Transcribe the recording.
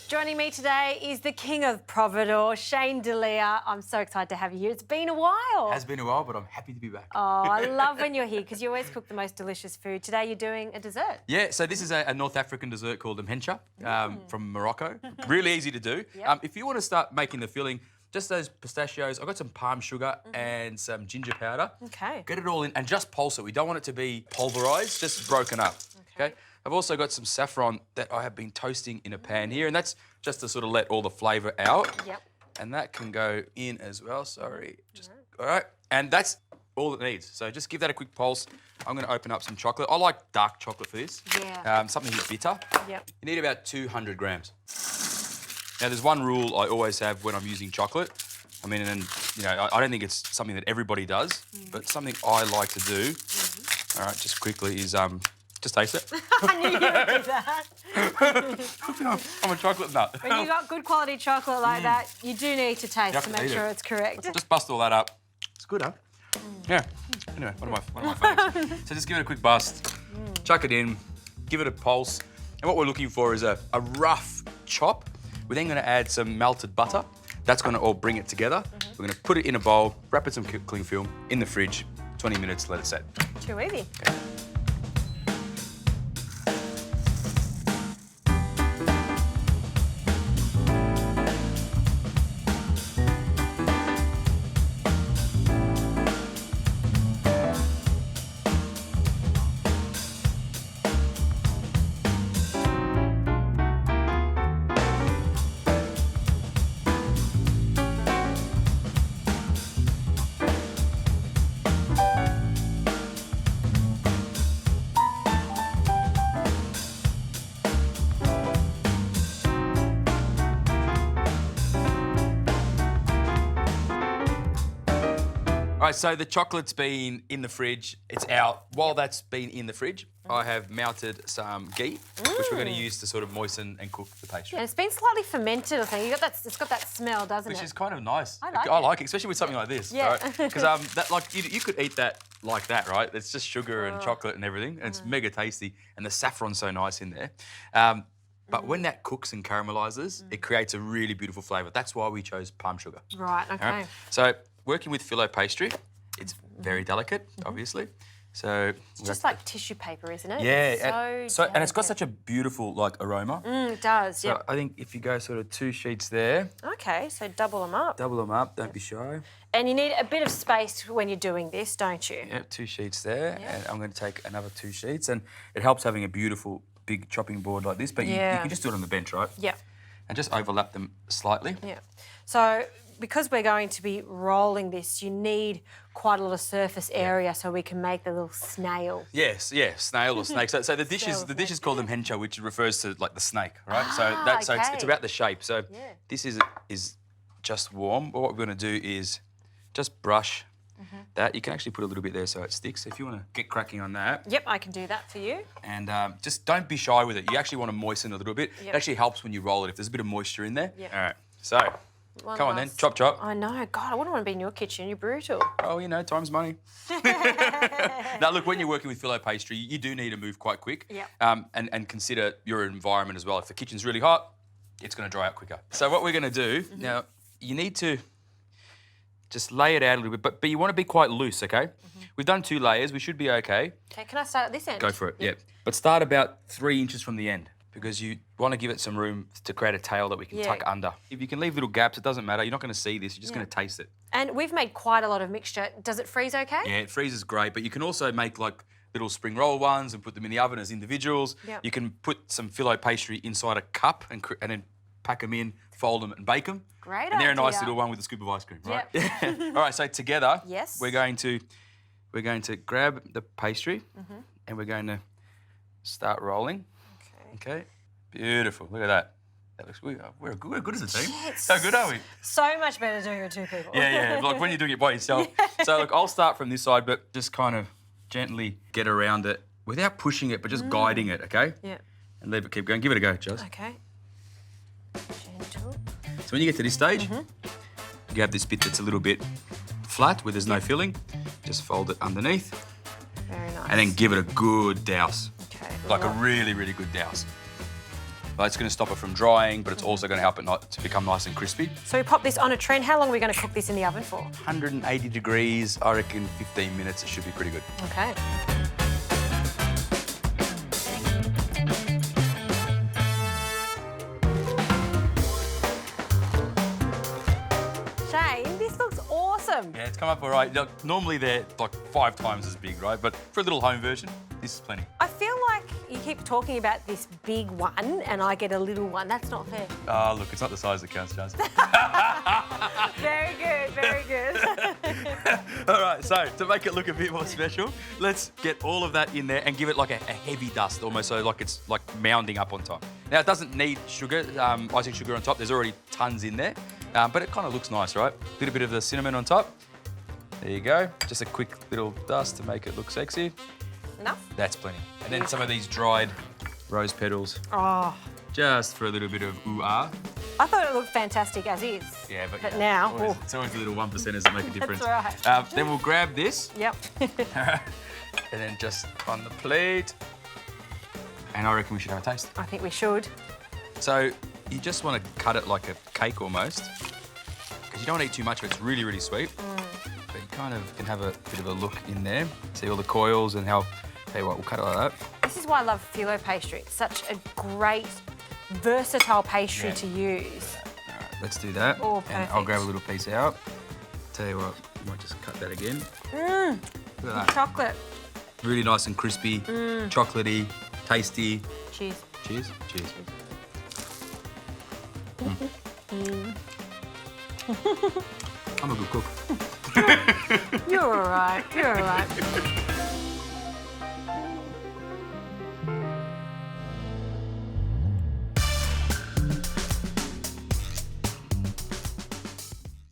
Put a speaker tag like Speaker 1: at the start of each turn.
Speaker 1: Joining me today is the king of Providore, Shane Delia. I'm so excited to have you here. It's been a while.
Speaker 2: Has been a while, but I'm happy to be back.
Speaker 1: Oh, I love when you're here because you always cook the most delicious food. Today you're doing a dessert.
Speaker 2: Yeah, so this is a North African dessert called mhencha from Morocco. Really easy to do.
Speaker 1: Yep.
Speaker 2: If you want to start making the filling, just those pistachios. I've got some palm sugar and some ginger powder.
Speaker 1: Okay.
Speaker 2: Get it all in and just pulse it. We don't want it to be pulverised, just broken up. Okay. I've also got some saffron that I have been toasting in a pan here, and that's just to sort of let all the flavour out.
Speaker 1: Yep.
Speaker 2: And that can go in as well. Sorry. All right. And that's all it needs. So just give that a quick pulse. I'm going to open up some chocolate. I like dark chocolate for this.
Speaker 1: Yeah.
Speaker 2: Something that's bitter.
Speaker 1: Yep.
Speaker 2: You need about 200 grams. Now, there's one rule I always have when I'm using chocolate. I mean, and you know, I don't think it's something that everybody does, but something I like to do, all right, just quickly, is just taste it.
Speaker 1: I knew you would do that.
Speaker 2: I'm a chocolate nut.
Speaker 1: When you've got good quality chocolate like that, you do need to taste to make sure it's correct.
Speaker 2: Just bust all that up. It's good, huh? Yeah. Anyway, one of my favourites. So just give it a quick bust, chuck it in, give it a pulse. And what we're looking for is a rough chop. We're then going to add some melted butter. That's going to all bring it together. We're going to put it in a bowl, wrap it in some cling film, in the fridge, 20 minutes, let it set.
Speaker 1: Too easy.
Speaker 2: Okay. All right, so the chocolate's been in the fridge, it's out. While that's been in the fridge, I have melted some ghee, which we're going to use to sort of moisten and cook the pastry.
Speaker 1: And it's been slightly fermented, I think. It's got that smell, doesn't it?
Speaker 2: Which is kind of nice.
Speaker 1: I
Speaker 2: like it, especially with something like this.
Speaker 1: Yeah.
Speaker 2: Because that, like, you could eat that like that, right? It's just sugar and chocolate and everything, and it's mega tasty, and the saffron's so nice in there. But when that cooks and caramelizes, it creates a really beautiful flavour. That's why we chose palm sugar.
Speaker 1: Right, okay.
Speaker 2: All right? So working with filo pastry, it's very delicate, obviously. So
Speaker 1: It's just like tissue paper, isn't it?
Speaker 2: yeah,
Speaker 1: It's
Speaker 2: and it's got such a beautiful like aroma.
Speaker 1: It does,
Speaker 2: So I think if you go sort of 2 sheets there,
Speaker 1: Okay, so double them up.
Speaker 2: double them up, don't be shy.
Speaker 1: And you need a bit of space when you're doing this, don't you?
Speaker 2: Yep, 2 sheets there, and I'm going to take another 2 sheets, and it helps having a beautiful big chopping board like this, but you can just do it on the bench, right?
Speaker 1: Yeah.
Speaker 2: And just overlap them slightly.
Speaker 1: Yeah. So because we're going to be rolling this, you need quite a lot of surface area so we can make the little snail.
Speaker 2: Yes, yeah, snail or snake. So the dish is called mhencha, which refers to like the snake, right? So it's about the shape. So this is just warm. But what we're going to do is just brush that. You can actually put a little bit there so it sticks. So if you want to get cracking on that.
Speaker 1: Yep, I can do that for you.
Speaker 2: And just don't be shy with it. You actually want to moisten a little bit.
Speaker 1: Yep.
Speaker 2: It actually helps when you roll it if there's a bit of moisture in there.
Speaker 1: Yep.
Speaker 2: All right, so come on then, chop, chop.
Speaker 1: I know, God, I wouldn't want to be in your kitchen. You're brutal.
Speaker 2: Oh, you know, time's money. Now, look, when you're working with filo pastry, you do need to move quite quick.
Speaker 1: Yep.
Speaker 2: And consider your environment as well. If the kitchen's really hot, it's going to dry out quicker. So what we're going to do, now, you need to just lay it out a little bit, but you want to be quite loose, okay? We've done 2 layers. We should be okay.
Speaker 1: Okay, can I start at this end?
Speaker 2: Go for it, yep. But start about 3 inches from the end, because you want to give it some room to create a tail that we can tuck under. If you can leave little gaps, it doesn't matter. You're not going to see this. You're just going to taste it.
Speaker 1: And we've made quite a lot of mixture. Does it freeze okay?
Speaker 2: Yeah, it freezes great, but you can also make like little spring roll ones and put them in the oven as individuals.
Speaker 1: Yep.
Speaker 2: You can put some filo pastry inside a cup and then pack them in, fold them and bake them.
Speaker 1: Great
Speaker 2: And they're a nice
Speaker 1: idea.
Speaker 2: little one with a scoop of ice cream, right?
Speaker 1: Yep.
Speaker 2: All right, so together,
Speaker 1: Yes.
Speaker 2: we're going to grab the pastry and we're going to start rolling. Okay. Beautiful. Look at that. That looks we're good as a team.
Speaker 1: Yes.
Speaker 2: How good are we?
Speaker 1: So much better doing it with 2 people.
Speaker 2: Yeah. Like when you're doing it by yourself. So look, I'll start from this side, but just kind of gently get around it without pushing it, but just guiding it, okay?
Speaker 1: Yeah.
Speaker 2: And leave it keep going. Give it a go, Juz.
Speaker 1: Okay. Gentle.
Speaker 2: So when you get to this stage, you have this bit that's a little bit flat where there's no filling. Just fold it underneath.
Speaker 1: Very nice.
Speaker 2: And then give it a good douse.
Speaker 1: Okay.
Speaker 2: Like a really, really good douse. Like, it's going to stop it from drying, but it's also going to help it to become nice and crispy.
Speaker 1: So we pop this on a tray. And how long are we going to cook this in the oven for?
Speaker 2: 180 degrees, I reckon 15 minutes, it should be pretty good.
Speaker 1: Okay. Shane, this looks awesome.
Speaker 2: Yeah, it's come up all right. Look, normally they're like 5 times as big, right? But for a little home version, this is plenty.
Speaker 1: I feel like you keep talking about this big one and I get a little one. That's not fair.
Speaker 2: Oh, look, it's not the size that counts, Justine.
Speaker 1: Very good, very good.
Speaker 2: All right, so to make it look a bit more special, let's get all of that in there and give it like a heavy dust, almost so like it's like mounding up on top. Now, it doesn't need sugar, icing sugar on top. There's already tons in there, but it kind of looks nice, right? A little bit of the cinnamon on top. There you go. Just a quick little dust to make it look sexy.
Speaker 1: Enough?
Speaker 2: That's plenty. And then some of these dried rose petals,
Speaker 1: Oh,
Speaker 2: just for a little bit of ooh-ah.
Speaker 1: I thought it looked fantastic as is.
Speaker 2: Yeah, but yeah,
Speaker 1: now,
Speaker 2: it's always the little 1%ers that make a difference.
Speaker 1: That's right.
Speaker 2: Then we'll grab this.
Speaker 1: Yep.
Speaker 2: And then just on the plate. And I reckon we should have a taste.
Speaker 1: I think we should.
Speaker 2: So you just want to cut it like a cake almost, because you don't want to eat too much of it. It's really, really sweet. But you kind of can have a bit of a look in there. See all the coils and how, tell you what, we'll cut it like that.
Speaker 1: This is why I love phyllo pastry. It's such a great, versatile pastry
Speaker 2: Yeah.
Speaker 1: to use.
Speaker 2: All right, let's do that.
Speaker 1: Oh,
Speaker 2: and I'll
Speaker 1: perfect.
Speaker 2: grab a little piece out. Tell you what, I might just cut that again. Look at that.
Speaker 1: Chocolate.
Speaker 2: Really nice and crispy, chocolatey, tasty.
Speaker 1: Cheers.
Speaker 2: Cheers. Cheers. I'm a good cook.
Speaker 1: You're all right. You're all right.